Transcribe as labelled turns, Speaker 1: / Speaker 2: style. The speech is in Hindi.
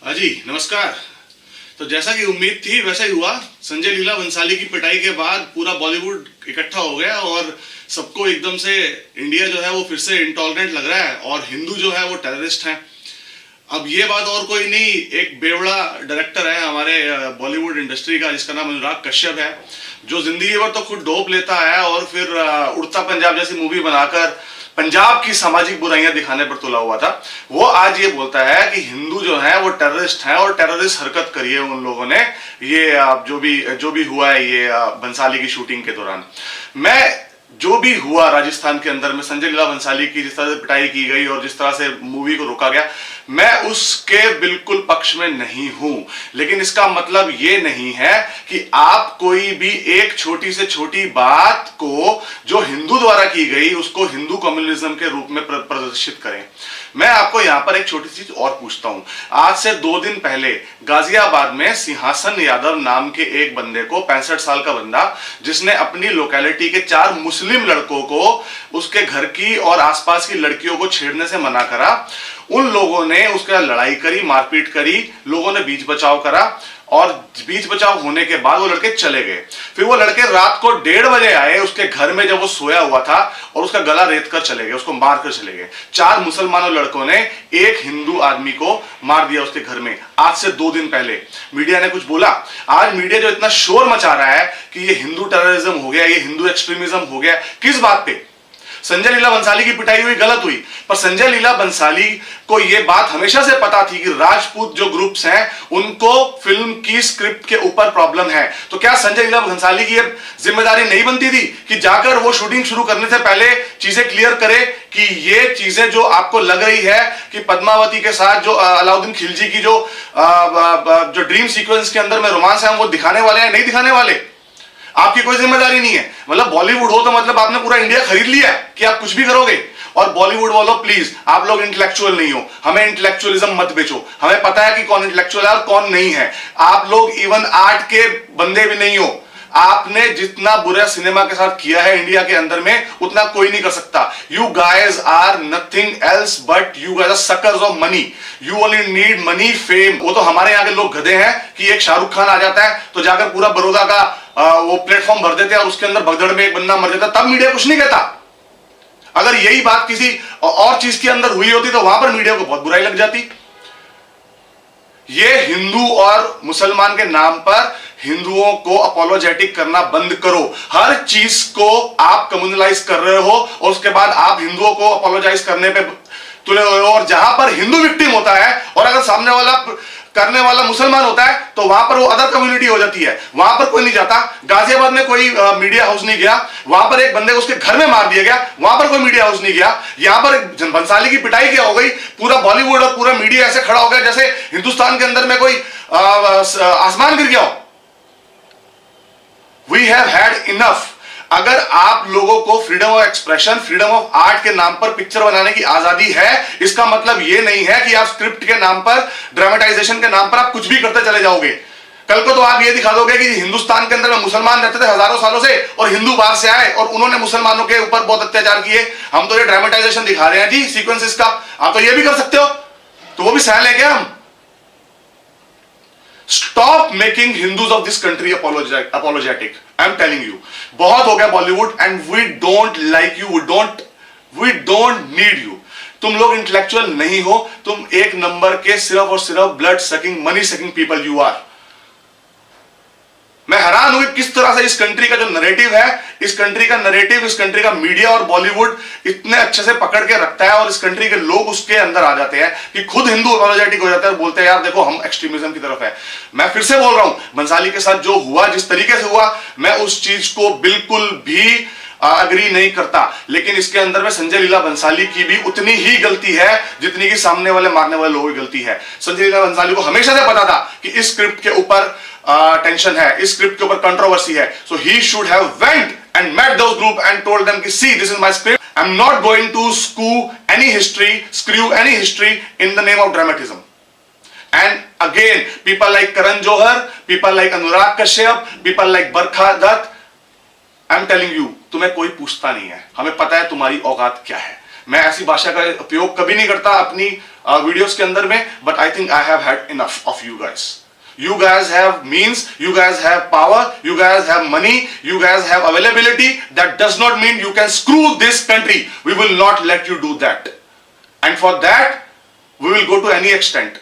Speaker 1: हाँ जी, नमस्कार। तो जैसा कि उम्मीद थी वैसा ही हुआ। संजय लीला भंसाली की पिटाई के बाद पूरा बॉलीवुड इकट्ठा हो गया और सबको एकदम से इंडिया जो है वो फिर से इंटॉलरेंट लग रहा है और हिंदू जो है वो टेररिस्ट हैं। अब ये बात और कोई नहीं, एक बेवड़ा डायरेक्टर है हमारे बॉलीवुड इंडस्ट्री का जिसका नाम अनुराग कश्यप है, जो जिंदगी भर तो खुद डोप लेता है और फिर उड़ता पंजाब जैसी मूवी बनाकर पंजाब की सामाजिक बुराइयां दिखाने पर तुला हुआ था। वो आज ये बोलता है कि हिंदू जो है वो टेररिस्ट हैं और टेररिस्ट हरकत करी है उन लोगों ने, ये जो भी हुआ है ये भंसाली की शूटिंग के दौरान। मैं जो भी हुआ राजस्थान के अंदर में संजय लीला भंसाली की जिस तरह से पिटाई की गई और जिस तरह से मूवी को रोका गया, मैं उसके बिल्कुल पक्ष में नहीं हूं। लेकिन इसका मतलब ये नहीं है कि आप कोई भी एक छोटी से छोटी बात को जो हिंदू द्वारा की गई उसको हिंदू कम्युनिज्म के रूप में प्रदर्शित करें। मैं आपको यहां पर एक छोटी चीज और पूछता हूं। आज से 2 दिन पहले गाजियाबाद में सिंहासन यादव नाम के एक बंदे को, 65 साल का बंदा, जिसने अपनी लोकेलिटी के 4 मुस्लिम लड़कों को उसके घर की और आसपास की लड़कियों को छेड़ने से मना करा, उन लोगों ने उसका लड़ाई करी, मारपीट करी, लोगों ने बीच बचाव करा और बीच बचाव होने के बाद वो लड़के चले गए। फिर वो लड़के रात को 1:30 बजे आए उसके घर में जब वो सोया हुआ था और उसका गला रेत कर चले गए, उसको मार कर चले गए। 4 मुसलमानों लड़कों ने एक हिंदू आदमी को मार दिया उसके घर में, आज से 2 दिन पहले। मीडिया ने कुछ बोला? आज मीडिया जो इतना शोर मचा रहा है कि ये हिंदू टेररिज्म हो गया, ये हिंदू एक्सट्रीमिज्म हो गया, किस बात पे? संजय लीला भंसाली की पिटाई हुई, गलत हुई, पर संजय लीला भंसाली को यह बात हमेशा से पता थी कि राजपूत जो ग्रुप्स हैं उनको फिल्म की स्क्रिप्ट के ऊपर प्रॉब्लम है। तो क्या संजय लीला भंसाली की यह जिम्मेदारी नहीं बनती थी कि जाकर वो शूटिंग शुरू करने से पहले चीजें क्लियर करे कि ये चीजें जो आपको लग रही है कि पद्मावती के साथ जो अलाउद्दीन खिलजी की जो ड्रीम सीक्वेंस के अंदर में रोमांस है वो दिखाने वाले हैं, नहीं दिखाने वाले? आपकी कोई जिम्मेदारी नहीं है। मतलब बॉलीवुड हो तो मतलब आपने पूरा इंडिया खरीद लिया कि आप कुछ भी करोगे। और बॉलीवुड वालों, प्लीज, आप लोग इंटेलेक्चुअल नहीं हो, हमें इंटेलेक्चुअलिज्म मत बेचो। हमें पता है कि कौन इंटेलेक्चुअल है और कौन नहीं है। आप लोग इवन आर्ट के बंदे भी नहीं हो। आपने जितना बुरा सिनेमा के साथ किया है इंडिया के अंदर में उतना कोई नहीं कर सकता। You guys are nothing else but you guys are suckers of money. You only need money, fame. वो तो हमारे यहाँ के लोग गधे हैं कि एक शाहरुख खान आ जाता है तो जाकर पूरा बड़ौदा का वो प्लेटफॉर्म भर देते हैं और उसके अंदर भगदड़ में एक बंदा मर जाता, तब मीडिया कुछ नहीं कहता। अगर यही बात किसी और चीज के अंदर हुई होती तो वहां पर मीडिया को बहुत बुराई लग जाती। ये हिंदू और मुसलमान के नाम पर हिंदुओं को अपोलोजेटिक करना बंद करो। हर चीज को आप कम्युनलाइज कर रहे हो और उसके बाद आप हिंदुओं को अपोलोजाइज करने पे तुले हुए हो। और जहां पर हिंदू विक्टिम होता है और अगर सामने वाला करने वाला मुसलमान होता है तो वहां पर वो अदर कम्युनिटी हो जाती है, वहां पर कोई नहीं जाता। गाजियाबाद में कोई मीडिया हाउस नहीं गया, वहां पर एक बंदे को उसके घर में मार दिया गया, वहां पर कोई मीडिया हाउस नहीं गया। यहां पर भंसाली की पिटाई क्या हो गई, पूरा बॉलीवुड और पूरा मीडिया ऐसे खड़ा हो गया जैसे हिंदुस्तान के अंदर में कोई आसमान गिर गया हो। We have had enough. अगर आप लोगों को freedom of expression, freedom of art के नाम पर पिक्चर बनाने की आजादी है, इसका मतलब यह नहीं है कि आप स्क्रिप्ट के नाम पर, ड्रामेटाइजेशन के नाम पर आप कुछ भी करते चले जाओगे। कल को तो आप ये दिखा दोगे कि हिंदुस्तान के अंदर में मुसलमान रहते थे हजारों सालों से और हिंदू बाहर से आए और उन्होंने मुसलमानों के ऊपर बहुत अत्याचार किए। हम तो ये ड्रामेटाइजेशन दिखा रहे हैं जी, सीक्वेंसेस का। आप तो ये भी कर सकते हो, तो वो भी सह लें क्या हम? Stop making Hindus of this country apologetic. I'm telling you, बहुत हो गया Bollywood and we don't like you. We don't need you. तुम लोग इंटेलेक्चुअल नहीं हो, तुम एक नंबर के सिर्फ और सिर्फ blood sucking, money sucking people you are. मैं हैरान हुई किस तरह से इस कंट्री का जो नैरेटिव है, इस कंट्री का मीडिया और बॉलीवुड इतने अच्छे से पकड़ के रखता है और इस कंट्री के लोग उसके अंदर आ जाते हैं कि खुद हिंदू अपोलोजेटिक हो जाते हैं और बोलते हैं यार देखो हम एक्सट्रीमिज्म की तरफ है। मैं फिर से बोल रहा हूं, भंसाली के साथ जो हुआ, जिस तरीके से हुआ, मैं उस चीज को बिल्कुल भी अग्री नहीं करता। लेकिन इसके अंदर में संजय लीला भंसाली की भी उतनी ही गलती है जितनी कि सामने वाले मारने वाले लोगों की गलती है। संजय लीला भंसाली को हमेशा से पता था कि इस स्क्रिप्ट के ऊपर टेंशन है, इस स्क्रिप्ट के ऊपर कंट्रोवर्सी है। So he should have went and met those group and told them कि see this is my script, I am not going to screw any history in the name of dramatism. And again, people like Karan Johar, people like Anurag Kashyap, people like Barkha Dutt, I'm telling you, तुम्हें कोई पूछता नहीं है। हमें पता है तुम्हारी औकात क्या है।
Speaker 2: मैं ऐसी भाषा का उपयोग कभी नहीं करता अपनी वीडियोस के अंदर में, but I think I have had enough of you guys. You guys have means, you guys have power, you guys have money, you guys have availability. That does not mean you can screw this country. We will not let you do that. And for that, we will go to any extent.